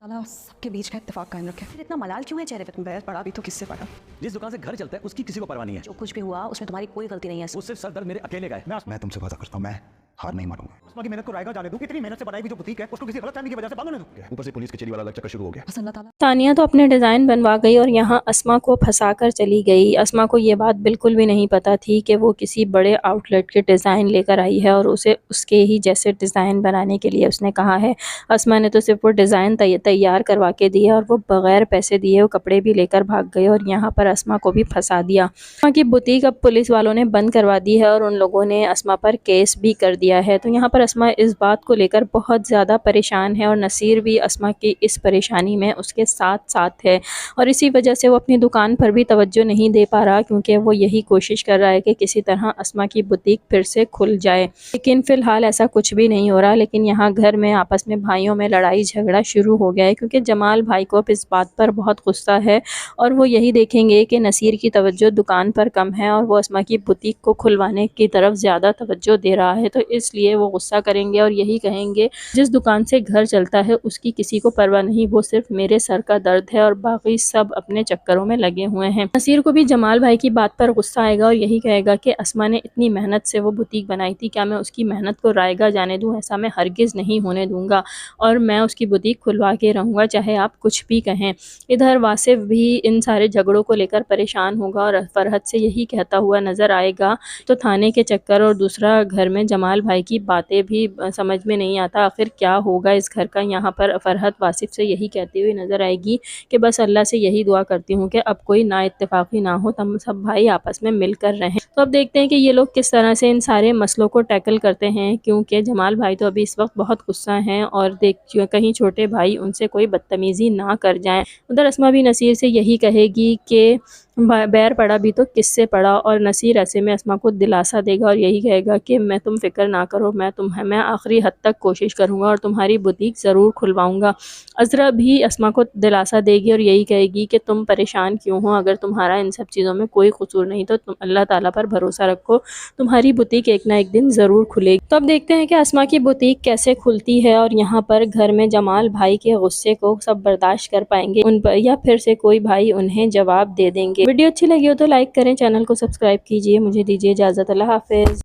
ताला सबके बीच का इत्तेफाक कायम रखे। फिर इतना मलाल क्यों है चेहरे पे? तुम बैर पड़ा भी तो किससे पड़ा? जिस दुकान से घर चलता है उसकी किसी को परवाह नहीं है। जो कुछ भी हुआ उसमें तुम्हारी कोई गलती नहीं है। वो सिर्फ सर दर्द मेरे अकेले का है। मैं तुमसे वादा करता हूँ, मैं हार नहीं मानूंगा। उस्मा की मेहनत को रायगा जाने दूं। कितनी मेहनत से बनाई हुई जो बुटीक है उसको किसी गलत फहमी की वजह से बंद होने दूं। ऊपर से पुलिस कचेरी वाला अलग चक्कर शुरू हो गया। बस अल्लाह ताला। तानिया तो अपने डिज़ाइन बनवा गई और यहाँ अस्मा को फंसाकर चली गई। अस्मा को ये बात बिल्कुल भी नहीं पता थी कि वो किसी बड़े आउटलेट के डिज़ाइन लेकर आई है और उसे उसके ही जैसे डिज़ाइन बनाने के लिए उसने कहा है। अस्मा ने तो सिर्फ वो डिज़ाइन तैयार करवा के दिए और वो बग़ैर पैसे दिए वो कपड़े भी लेकर भाग गए और यहाँ पर अस्मा को भी फंसा दिया। अस्मा की बुटीक अब पुलिस वालों ने बंद करवा दी है और उन लोगों ने अस्मा पर केस भी कर दिया है। तो यहाँ पर अस्मा इस बात को लेकर बहुत ज़्यादा परेशान है और नसीर भी अस्मा की इस परेशानी में उसके साथ साथ है और इसी वजह से वो अपनी दुकान पर भी तवज्जो नहीं दे पा रहा, क्योंकि वो यही कोशिश कर रहा है कि किसी तरह अस्मा की बुटीक फिर से खुल जाए। लेकिन फ़िलहाल ऐसा कुछ भी नहीं हो रहा। लेकिन यहाँ घर में आपस में भाइयों में लड़ाई झगड़ा शुरू हो गया है, क्योंकि जमाल भाई को अब इस बात पर बहुत गुस्सा है और वो यही देखेंगे कि नसीर की तवज्जो दुकान पर कम है और वो अस्मा की बुटीक को खुलवाने की तरफ ज़्यादा तवज्जो दे रहा है। तो इसलिए वो गुस्सा करेंगे और यही कहेंगे जिस दुकान से घर चलता है उसकी किसी को परवाह नहीं, वो सिर्फ मेरे सर का दर्द है और बाकी सब अपने चक्करों में लगे हुए हैं। नसीर को भी जमाल भाई की बात पर गुस्सा आएगा और यही कहेगा कि अस्मा ने इतनी मेहनत से वो बुटीक बनाई थी, क्या मैं उसकी मेहनत को रायगा जाने दूं? ऐसा मैं हरगिज़ नहीं होने दूंगा और मैं उसकी बुटीक खुलवा के रहूँगा, चाहे आप कुछ भी कहें। इधर वासिफ भी इन सारे झगड़ों को लेकर परेशान होगा और फरहत से यही कहता हुआ नज़र आएगा। तो थाने के चक्कर और दूसरा घर में जमाल भाई की बातें भी समझ में नहीं आता आखिर क्या होगा इस घर का। यहाँ पर फरहत वासिफ से यही कहती हुई नज़र आएगी कि बस अल्लाह से यही दुआ करती हूँ कि अब कोई नाइत्तेफाकी ना हो, तम सब भाई आपस में मिलकर रहें। तो अब देखते हैं कि ये लोग किस तरह से इन सारे मसलों को टैकल करते हैं, क्योंकि जमाल भाई तो अभी इस वक्त बहुत गुस्सा हैं और कहीं छोटे भाई उनसे कोई बदतमीज़ी ना कर जाएं। उधर अस्मा भी नसीर से यही कहेगी कि बैर पड़ा भी तो किससे पड़ा, और नसीर ऐसे में अस्मा को दिलासा देगा और यही कहेगा कि मैं तुम फिक्र ना करो, मैं आखिरी हद तक कोशिश करूँगा और तुम्हारी बुटीक ज़रूर खुलवाऊँगा। अज़रा भी अस्मा को दिलासा देगी और यही कहेगी कि तुम परेशान क्यों हो, अगर तुम्हारा इन सब चीज़ों में कोई कसूर नहीं तो तुम अल्लाह ताला पर भरोसा रखो, तुम्हारी बुटीक एक ना एक दिन ज़रूर खुलेगी। तो अब देखते हैं कि अस्मा की बुटीक कैसे खुलती है और यहाँ पर घर में जमाल भाई के गुस्से को सब बर्दाश्त कर पाएंगे उन पर, या फिर से कोई भाई उन्हें जवाब दे देंगे। वीडियो अच्छी लगी हो तो लाइक करें, चैनल को सब्सक्राइब कीजिए। मुझे दीजिए इजाज़त। अल्लाह हाफ़िज़।